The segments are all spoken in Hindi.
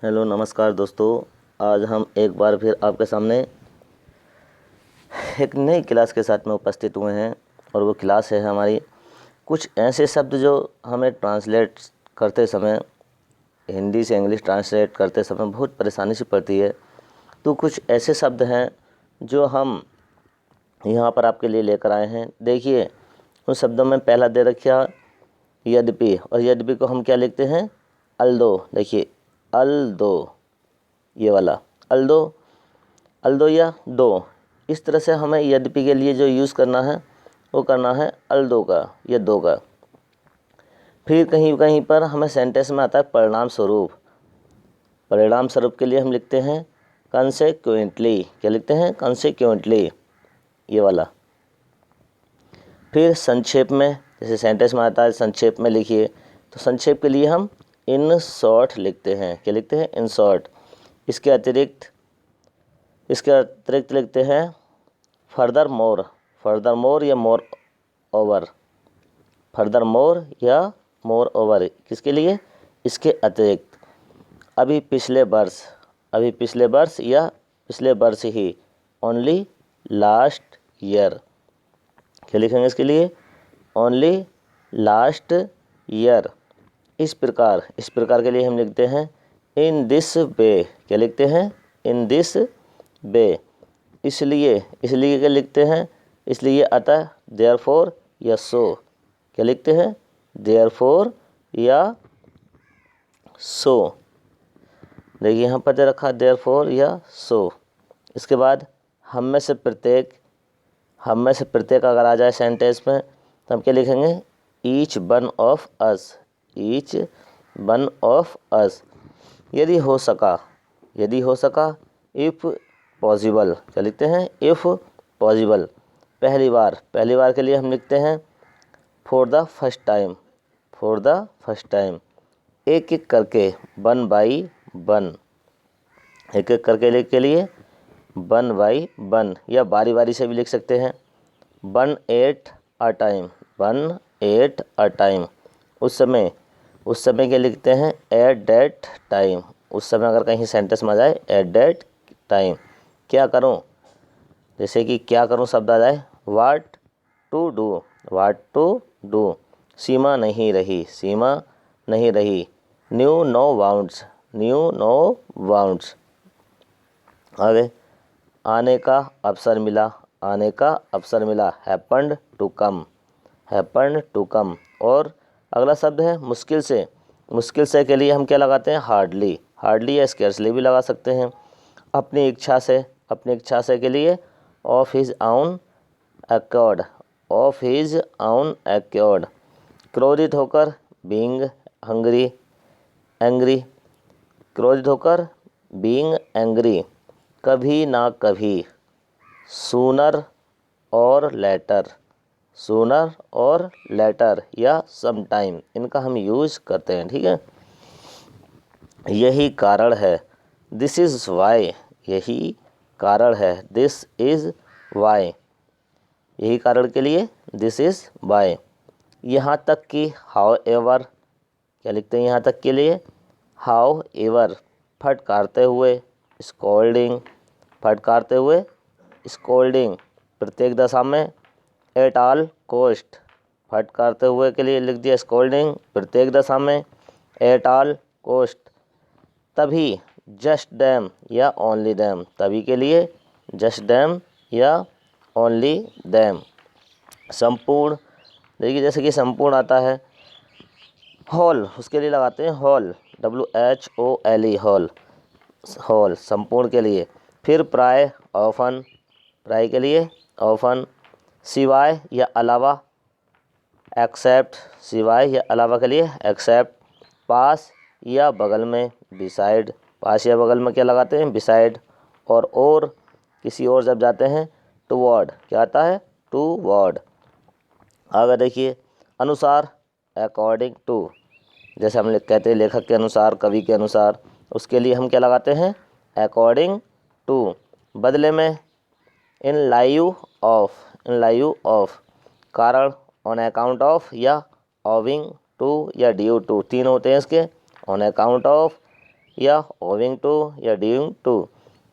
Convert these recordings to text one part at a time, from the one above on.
हेलो नमस्कार दोस्तों। आज हम एक बार फिर आपके सामने एक नई क्लास के साथ में उपस्थित हुए हैं और वो क्लास है हमारी कुछ ऐसे शब्द जो हमें ट्रांसलेट करते समय, हिंदी से इंग्लिश ट्रांसलेट करते समय बहुत परेशानी से पड़ती है। तो कुछ ऐसे शब्द हैं जो हम यहाँ पर आपके लिए लेकर आए हैं। देखिए, उन शब्दों में पहला दे रखा यद्यपि, और यद्यपि को हम क्या लिखते हैं? अल्दो। देखिए, अल्दो, ये वाला अल्दो, अल्दो या दो। इस तरह से हमें यद्यपि के लिए जो यूज़ करना है वो करना है अल्दो का या दो का। फिर कहीं कहीं पर हमें सेंटेंस में आता है परिणाम स्वरूप। परिणाम स्वरूप के लिए हम लिखते हैं कंसेक्वेंटली। क्या लिखते हैं? कंसेक्वेंटली, ये वाला। फिर संक्षेप में, जैसे सेंटेंस में आता है संक्षेप में लिखिए, तो संक्षेप के लिए हम इन शॉर्ट लिखते हैं। क्या लिखते हैं? In short. इसके अतिरिक्त लिखते हैं फर्दर मोर। फर्दर मोर या मोर ओवर। फर्दर मोर या मोर ओवर, किसके लिए? इसके अतिरिक्त। अभी पिछले वर्ष, अभी पिछले वर्ष या पिछले वर्ष ही। Only last year. क्या लिखेंगे इसके लिए? Only last year. इस प्रकार के लिए हम लिखते हैं इन दिस वे। क्या लिखते हैं? In this way. इसलिए क्या लिखते हैं? इसलिए अतः, देयरफॉर या सो। क्या लिखते हैं? देयरफॉर या सो। देखिए यहाँ पर दे रखा देयरफॉर या सो। इसके बाद हम में से प्रत्येक अगर आ जाए सेंटेंस में तो हम क्या लिखेंगे? Each one of us. Each one of us. यदि हो सका, इफ़ पॉसिबल। क्या लिखते हैं? If possible. पहली बार के लिए हम लिखते हैं for the first time. For the first time. एक एक करके, वन बाई वन। एक एक करके के लिए वन बाई वन, या बारी बारी से भी लिख सकते हैं। One at a time. One at a time. उस समय के लिखते हैं एट दैट टाइम। उस समय अगर कहीं सेंटेंस में आ जाए एट दैट टाइम। क्या करूं, जैसे कि क्या करूं शब्द आ जाए, what to do. What to do. सीमा नहीं रही। सीमा नहीं रही। Knew no bounds. Knew no bounds. आगे, आने का अवसर मिला। आने का अवसर मिला। Happened to come. Happened to come. और अगला शब्द है मुश्किल से। मुश्किल से के लिए हम क्या लगाते हैं? हार्डली। हार्डली या स्केर्सली भी लगा सकते हैं। अपनी इच्छा से के लिए ऑफ हिज आउन एक्कॉर्ड। ऑफ हिज आउन एक्कॉर्ड। क्रोधित होकर, बीइंग हंग्री, एंग्री। क्रोधित होकर, बीइंग एंग्री। कभी ना कभी, सूनर और लेटर। सूनर और लेटर या सम टाइम, इनका हम यूज करते हैं। ठीक है। यही कारण है, दिस इज़ वाई। यही कारण है, दिस इज़ वाई। यही कारण के लिए दिस इज़ वाई। यहाँ तक कि, हाउ एवर। क्या लिखते हैं यहाँ तक के लिए? How ever. फटकारते हुए, स्कोल्डिंग। फटकारते हुए, स्कोल्डिंग। प्रत्येक दशा में, एट ऑल कोस्ट। फटकारते हुए के लिए लिख दिया स्कोल्डिंग। प्रत्येक दशा में, एट ऑल कोस्ट। तभी, जस्ट डैम या ओनली डैम। तभी के लिए जस्ट डैम या ओनली डैम। संपूर्ण, देखिए जैसे कि संपूर्ण आता है हॉल, उसके लिए लगाते हैं हॉल। WHOLE, hall. हॉल संपूर्ण के लिए। फिर प्राय, ऑफन। प्राय के लिए ऑफन। सिवाय या अलावा, एक्सेप्ट। सिवाय या अलावा के लिए एक्सेप्ट। पास या बगल में, बिसाइड। पास या बगल में क्या लगाते हैं? बिसाइड। और किसी और जब जाते हैं, टुवर्ड। क्या आता है? टुवर्ड। आगे देखिए, अनुसार, अकॉर्डिंग टू। जैसे हम कहते हैं लेखक के अनुसार, कवि के अनुसार, उसके लिए हम क्या लगाते हैं? According to. बदले में, in lieu of. In lieu of. कारण, ऑन अकाउंट ऑफ या ओविंग टू या ड्यू टू, तीन होते हैं इसके। ऑन अकाउंट ऑफ, या ओविंग टू या ड्यूइंग टू।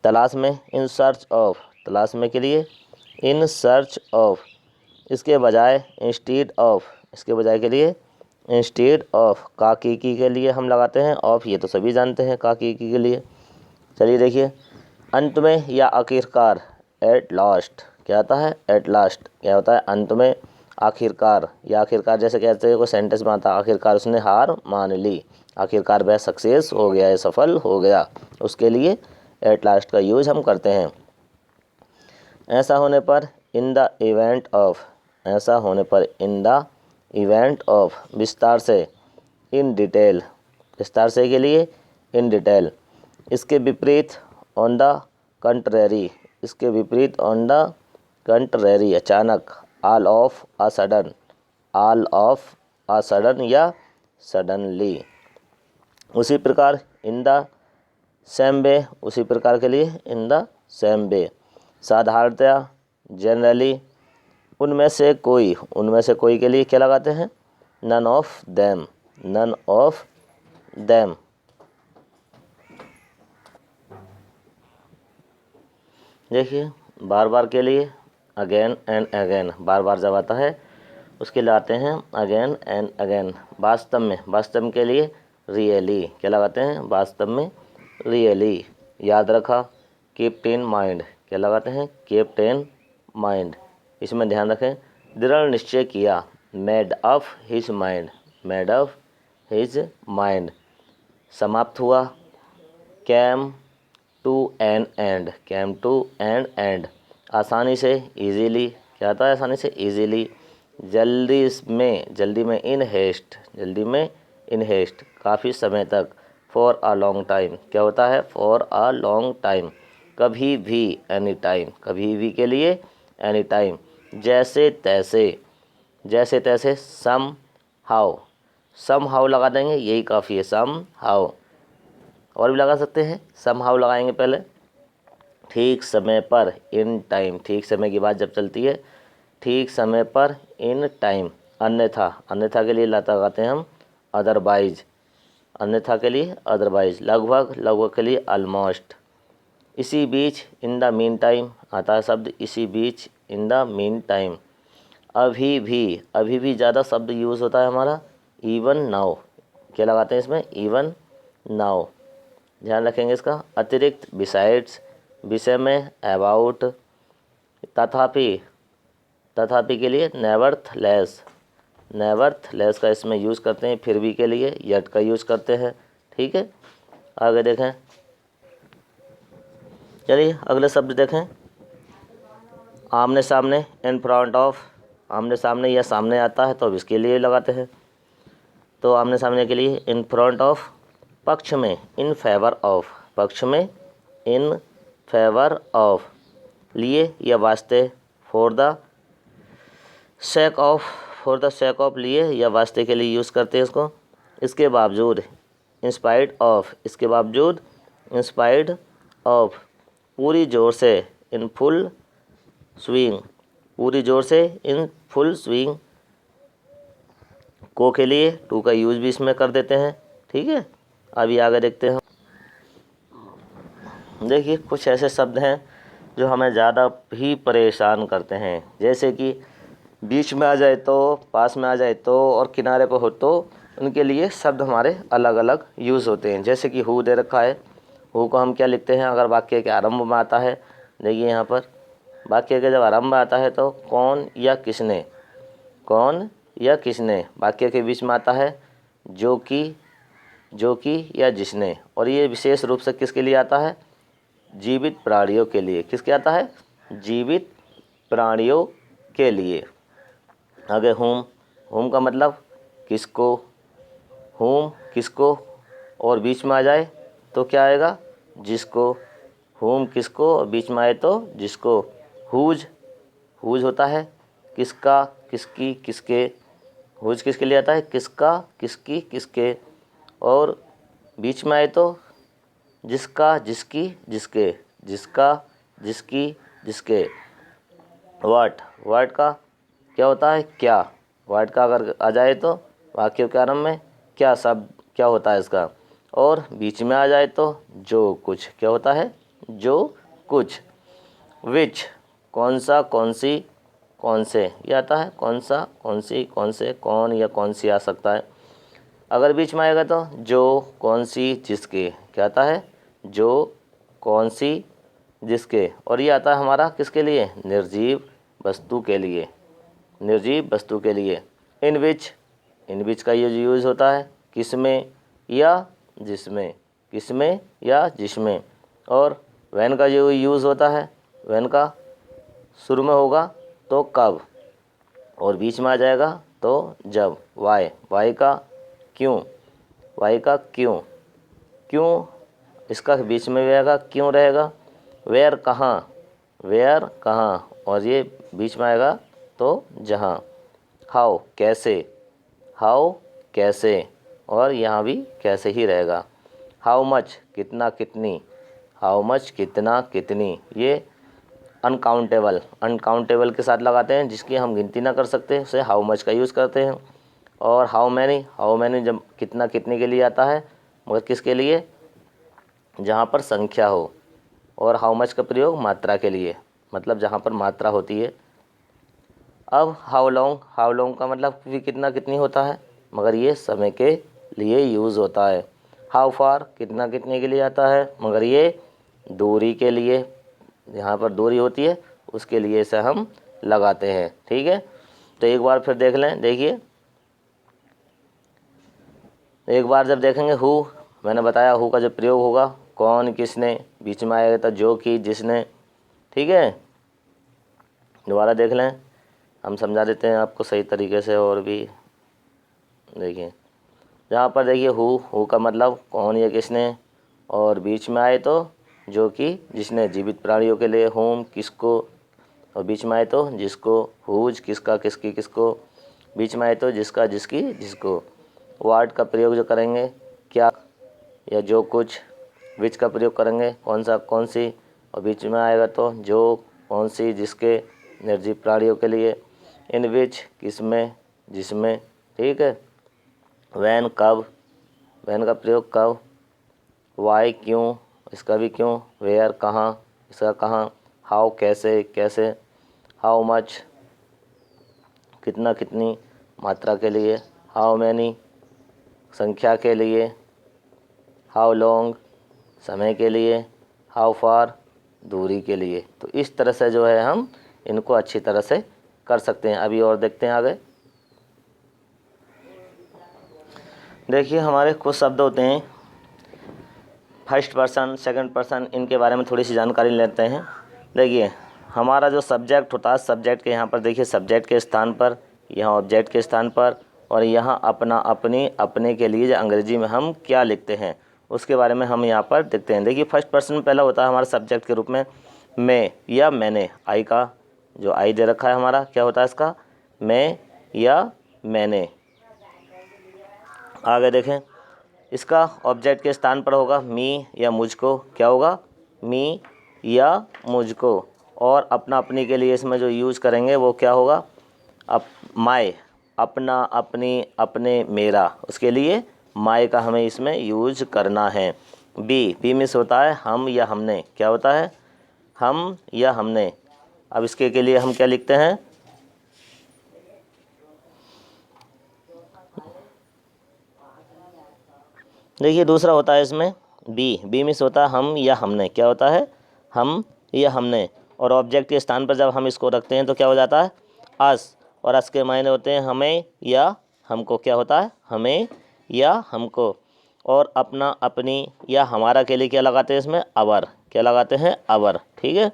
तलाश में, इन सर्च ऑफ, तलाश में के लिए इन सर्च ऑफ। इसके बजाय इंस्टीड ऑफ, इसके बजाय के लिए इंस्टीड ऑफ। का की के लिए हम लगाते हैं ऑफ, ये तो सभी जानते हैं का की के लिए। चलिए देखिए, अंत में या आखिरकार, एट लास्ट क्या आता है, एट लास्ट क्या होता है, अंत में, आखिरकार या आखिरकार जैसे कहते हैं कोई सेंटेंस में आता है, आखिरकार उसने हार मान ली, आखिरकार वह सक्सेस हो गया है, सफल हो गया, उसके लिए एट लास्ट का यूज हम करते हैं। ऐसा होने पर, इन द इवेंट ऑफ, ऐसा होने पर, इन द इवेंट ऑफ, विस्तार से, इन डिटेल, विस्तार से के लिए इन डिटेल। इसके विपरीत, ऑन द कंट्रेरी, इसके विपरीत ऑन द कंट्रेरी, अचानक, all of a sudden, all of a sudden या सडनली। उसी प्रकार इन द सेम वे, उसी प्रकार के लिए इन द सेम वे। साधारणतया, जनरली, उनमें से कोई, उनमें से कोई के लिए क्या लगाते हैं, none of them, none of them. देखिए, बार बार के लिए अगेन एंड अगेन, बार बार जब आता है उसके लिए आते हैं अगेन एंड अगेन। वास्तव में, वास्तव के लिए रियली क्या लगाते हैं, वास्तव में रियली। याद रखा, कीप इन माइंड क्या लगाते हैं, कीप इन माइंड। इसमें ध्यान रखें, दृढ़ निश्चय किया, made up his mind, made up his mind. समाप्त हुआ, came to an end, came to an end. आसानी से, इजीली क्या आता है, आसानी से, इजीली। जल्दी में, जल्दी में, इन हेस्ट, जल्दी में, इन हेस्ट, काफ़ी समय तक। फॉर अ लॉन्ग टाइम क्या होता है, फॉर अ लॉन्ग टाइम, कभी भी, एनी टाइम, कभी भी के लिए एनी टाइम। जैसे तैसे, जैसे तैसे, सम हाउ, सम हाउ लगा देंगे, यही काफ़ी है, सम हाउ। और भी लगा सकते हैं, सम हाउ लगाएंगे पहले। ठीक समय पर, इन टाइम, ठीक समय की बात जब चलती है, ठीक समय पर, इन टाइम। अन्यथा, अन्यथा के लिए लगाते हैं हम अदरवाइज, अन्यथा के लिए अदरवाइज। लगभग, लगभग के लिए ऑलमोस्ट। इसी बीच, इन द मीन टाइम आता है शब्द, इसी बीच, इन द मीन टाइम। अभी भी, अभी भी ज़्यादा शब्द यूज़ होता है हमारा, इवन नाउ क्या लगाते हैं इसमें, इवन नाउ। ध्यान रखेंगे इसका। अतिरिक्त, बिसाइड्स, विषय में, अबाउट। तथापि, तथापि के लिए नेवरथलेस, नेवरथलेस का इसमें यूज़ करते हैं। फिर भी के लिए यट का यूज़ करते हैं। ठीक है, आगे देखें। चलिए अगले शब्द देखें, आमने सामने, इन फ्रंट ऑफ। आमने सामने या सामने आता है तो अब इसके लिए लगाते हैं। तो आमने सामने के लिए इन फ्रंट ऑफ। पक्ष में, इन फेवर ऑफ, पक्ष में, इन फेवर ऑफ। लिए या वास्ते, for the sake of, for the sake of, लिए या वास्ते के लिए यूज़ करते हैं इसको। इसके बावजूद, इंस्पाइट ऑफ, इसके बावजूद, इंस्पाइट ऑफ। पूरी जोर से, इन फुल स्विंग, पूरी जोर से, इन फुल स्विंग। को के लिए टू का यूज़ भी इसमें कर देते हैं। ठीक है, अभी आगे देखते हैं। देखिए, कुछ ऐसे शब्द हैं जो हमें ज़्यादा ही परेशान करते हैं, जैसे कि बीच में आ जाए तो, पास में आ जाए तो, और किनारे पर हो तो, उनके लिए शब्द हमारे अलग अलग यूज़ होते हैं। जैसे कि हु दे रखा है, हु को हम क्या लिखते हैं अगर वाक्य के आरंभ में आता है। देखिए यहाँ पर वाक्य के जब आरंभ में आता है तो कौन या किसने, कौन या किसने। वाक्य के बीच में आता है जो कि, जो कि या जिसने। और ये विशेष रूप से किसके लिए आता है, जीवित प्राणियों के लिए। किसके आता है, जीवित प्राणियों के लिए। आगे होम, होम का मतलब किसको, होम किसको, और बीच में आ जाए तो क्या आएगा, जिसको। होम किसको और बीच में आए तो जिसको। हुज, हुज होता है किसका, किसकी, किसके। हुज किसके लिए आता है, किसका, किसकी, किसके। और बीच में आए तो जिसका, जिसकी, जिसके, जिसका, जिसकी, जिसके। वाट, वाट का क्या होता है, क्या। वाट का अगर आ जाए तो वाक्य के आरंभ में क्या शब्द, क्या होता है इसका, और बीच में आ जाए तो जो कुछ, क्या होता है, जो कुछ। विच, कौन सा, कौन सी, कौन से, ये आता है कौन सा, कौन सी, कौन से, कौन या कौन सी आ सकता है। अगर बीच में आएगा तो जो, कौन सी, जिसके, क्या आता है, जो, कौन सी, जिसके। और ये आता है हमारा किसके लिए, निर्जीव वस्तु के लिए, निर्जीव वस्तु के लिए। इन विच का ये यूज़ होता है किस में या जिसमें, किस में या जिसमें। और व्हेन का जो यूज़ होता है, व्हेन का शुरू में होगा तो कब, और बीच में आ जाएगा तो जब। वाई का क्यों, वाई का क्यों, क्यों इसका बीच में रहेगा, क्यों रहेगा। वेयर कहाँ, वेयर कहाँ, और ये बीच में आएगा तो जहाँ। हाउ कैसे, हाउ कैसे, और यहाँ भी कैसे ही रहेगा। हाउ मच कितना, कितनी, हाउ मच कितना, कितनी। ये अनकाउंटेबल, अनकाउंटेबल के साथ लगाते हैं, जिसकी हम गिनती ना कर सकते उसे हाउ मच का यूज़ करते हैं। और हाउ मैनी जब कितना, कितने के लिए आता है, मगर किसके लिए, जहाँ पर संख्या हो। और हाउ मच का प्रयोग मात्रा के लिए, मतलब जहाँ पर मात्रा होती है। अब हाउ लॉन्ग का मतलब भी कितना, कितनी होता है, मगर ये समय के लिए यूज़ होता है। हाउ फार कितना, कितने के लिए आता है, मगर ये दूरी के लिए, यहाँ पर दूरी होती है उसके लिए इसे हम लगाते हैं। ठीक है, तो एक बार फिर देख लें। देखिए, एक बार जब देखेंगे हु, मैंने बताया हु का जो प्रयोग होगा, कौन, किसने, बीच में आएगा तो जो, कि, जिसने। ठीक है, दोबारा देख लें, हम समझा देते हैं आपको सही तरीके से। और भी देखिए, यहाँ पर देखिए हु का मतलब कौन या किसने, और बीच में आए तो जो, कि, जिसने, जीवित प्राणियों के लिए होम, किसको, और बीच में आए तो जिसको। हुज किसका, किसकी, किसको, बीच में आए तो जिसका, जिसकी, जिसको। वाट का प्रयोग जो करेंगे, क्या या जो कुछ। विच का प्रयोग करेंगे, कौन सा, कौन सी, और बीच में आएगा तो जो, कौन सी, जिसके, निर्जीव प्राणियों के लिए। इन विच किसमें, जिसमें। ठीक है, वैन कब, वैन का प्रयोग कब। वाई क्यों, इसका भी क्यों। वेयर कहाँ, इसका कहाँ। हाउ कैसे, कैसे। हाउ मच कितना, कितनी, मात्रा के लिए। हाउ मैनी संख्या के लिए। हाउ लॉन्ग समय के लिए। हाउ फार दूरी के लिए। तो इस तरह से जो है हम इनको अच्छी तरह से कर सकते हैं। अभी और देखते हैं आगे। देखिए, हमारे कुछ शब्द होते हैं फर्स्ट पर्सन, सेकंड पर्सन, इनके बारे में थोड़ी सी जानकारी लेते हैं। देखिए, हमारा जो सब्जेक्ट होता है, सब्जेक्ट के यहाँ पर देखिए, सब्जेक्ट के स्थान पर, यहाँ ऑब्जेक्ट के स्थान पर, और यहाँ अपना, अपनी, अपने के लिए जो अंग्रेजी में हम क्या लिखते हैं उसके बारे में हम यहाँ पर देखते हैं। देखिए, फर्स्ट पर्सन में पहला होता है हमारा सब्जेक्ट के रूप में मैं या मैंने। आई का जो आई दे रखा है हमारा, क्या होता है इसका, मैं या मैंने। आगे देखें, इसका ऑब्जेक्ट के स्थान पर होगा मी या मुझको, क्या होगा, मी या मुझको। और अपना, अपनी के लिए इसमें जो यूज़ करेंगे वो क्या होगा, माय, अपना, अपनी, अपने, मेरा, उसके लिए माय का हमें इसमें यूज करना है। बी में से होता है हम या हमने, क्या होता है, हम या हमने। अब इसके के लिए हम क्या लिखते हैं, देखिए दूसरा होता है इसमें बी में से होता है हम या हमने, क्या होता है, हम या हमने। और ऑब्जेक्ट के स्थान पर जब हम इसको रखते हैं तो क्या हो जाता है, अस। और अस के मायने होते हैं हमें या हमको, क्या होता है, हमें या हमको। और अपना, अपनी या हमारा के लिए क्या लगाते हैं इसमें, अवर, क्या लगाते हैं, अवर। ठीक है,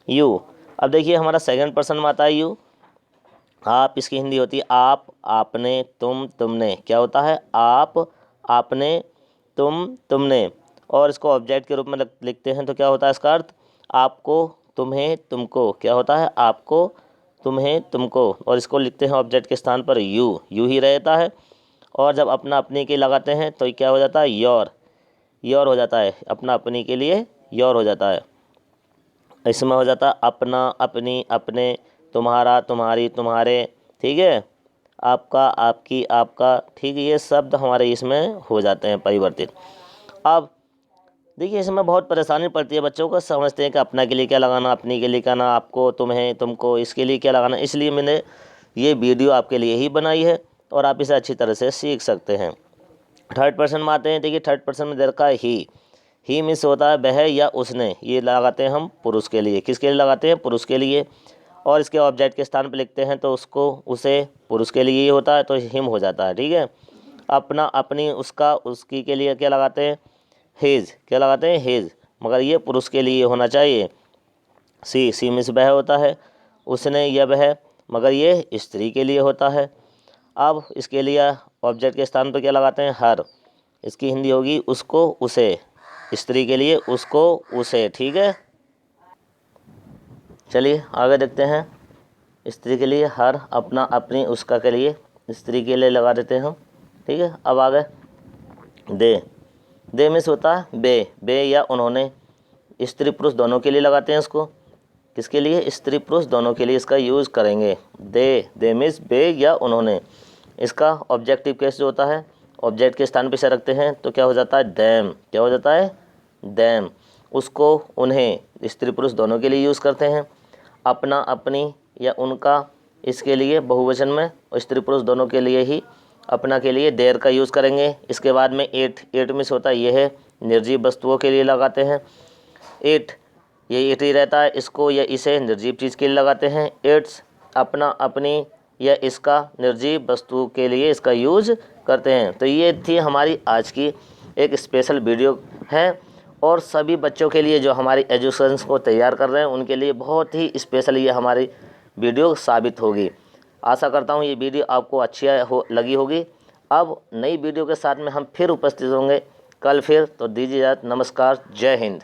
यू। अब देखिए, हमारा सेकंड पर्सन में आता है यू। आप, इसकी हिंदी होती है आप, आपने, तुम, तुमने, क्या होता है, आप, आपने, तुम, तुमने। और इसको ऑब्जेक्ट के रूप में लिखते हैं तो क्या होता है इसका अर्थ, आपको, तुम्हें, तुमको, क्या होता है, आपको, तुम्हें, तुमको। और इसको लिखते हैं ऑब्जेक्ट के स्थान पर यू ही रहता है। और जब अपना, अपने के लगाते हैं तो क्या हो जाता है, योर हो जाता है। अपना, अपनी के लिए योर हो जाता है। इसमें हो जाता है अपना, अपनी, अपने, तुम्हारा, तुम्हारी, तुम्हारे। ठीक है, आपका, आपकी, आपका। ठीक है, ये शब्द हमारे इसमें हो जाते हैं परिवर्तित। अब देखिए इसमें बहुत परेशानी पड़ती है, बच्चों को समझते हैं कि अपना के लिए क्या लगाना, अपनी के लिए क्या ना, आपको, तुम्हें, तुमको, इसके लिए क्या लगाना। इसलिए मैंने ये वीडियो आपके लिए ही बनाई है और आप इसे अच्छी तरह से सीख सकते हैं। थर्ड पर्सन में आते हैं। देखिए थर्ड पर्सन में दे रखा है ही मीन्स होता है वह या उसने। ये लगाते हैं हम पुरुष के लिए। किसके लिए लगाते हैं? पुरुष के लिए। और इसके ऑब्जेक्ट के स्थान पर लिखते हैं तो उसको, उसे, पुरुष के लिए ही होता है तो हिम हो जाता है। ठीक है। अपना, अपनी, उसका, उसकी के लिए क्या लगाते हैं? हिज। क्या लगाते हैं? हिज। मगर ये पुरुष के लिए होना चाहिए। सी मीन्स वह होता है, उसने या वह, मगर ये स्त्री के लिए होता है। अब इसके लिए ऑब्जेक्ट के स्थान पर क्या लगाते हैं? हर। इसकी हिंदी होगी उसको, उसे। स्त्री के लिए उसको, उसे। ठीक है। चलिए आगे देखते हैं। स्त्री के लिए हर, अपना, अपनी, उसका के लिए, स्त्री के लिए लगा देते हैं हम। ठीक है। अब आगे दे मीन्स होता है बे या उन्होंने। स्त्री पुरुष दोनों के लिए लगाते हैं इसको। किसके लिए? स्त्री पुरुष दोनों के लिए इसका यूज़ करेंगे। दे मीन्स बे या उन्होंने। इसका ऑब्जेक्टिव केस जो होता है, ऑब्जेक्ट के स्थान पे से रखते हैं तो क्या हो जाता है? दैम। क्या हो जाता है? दैम। उसको, उन्हें, स्त्री पुरुष दोनों के लिए यूज़ करते हैं। अपना, अपनी या उनका, इसके लिए बहुवचन में, स्त्री पुरुष दोनों के लिए ही अपना के लिए देर का यूज़ करेंगे। इसके बाद में एट मीन्स होता है यह है, निर्जीव वस्तुओं के लिए लगाते हैं। ये एट ही रहता है, इसको या इसे निर्जीव चीज़ के लिए लगाते हैं। एट्स, अपना, अपनी या इसका, निर्जीव वस्तु के लिए इसका यूज़ करते हैं। तो ये थी हमारी आज की एक स्पेशल वीडियो है और सभी बच्चों के लिए जो हमारी एजुकेशन को तैयार कर रहे हैं उनके लिए बहुत ही स्पेशल ये हमारी वीडियो साबित होगी। आशा करता हूँ ये वीडियो आपको अच्छी लगी होगी। अब नई वीडियो के साथ में हम फिर उपस्थित होंगे कल फिर। तो दीजिए इजाज़त। नमस्कार। जय हिंद।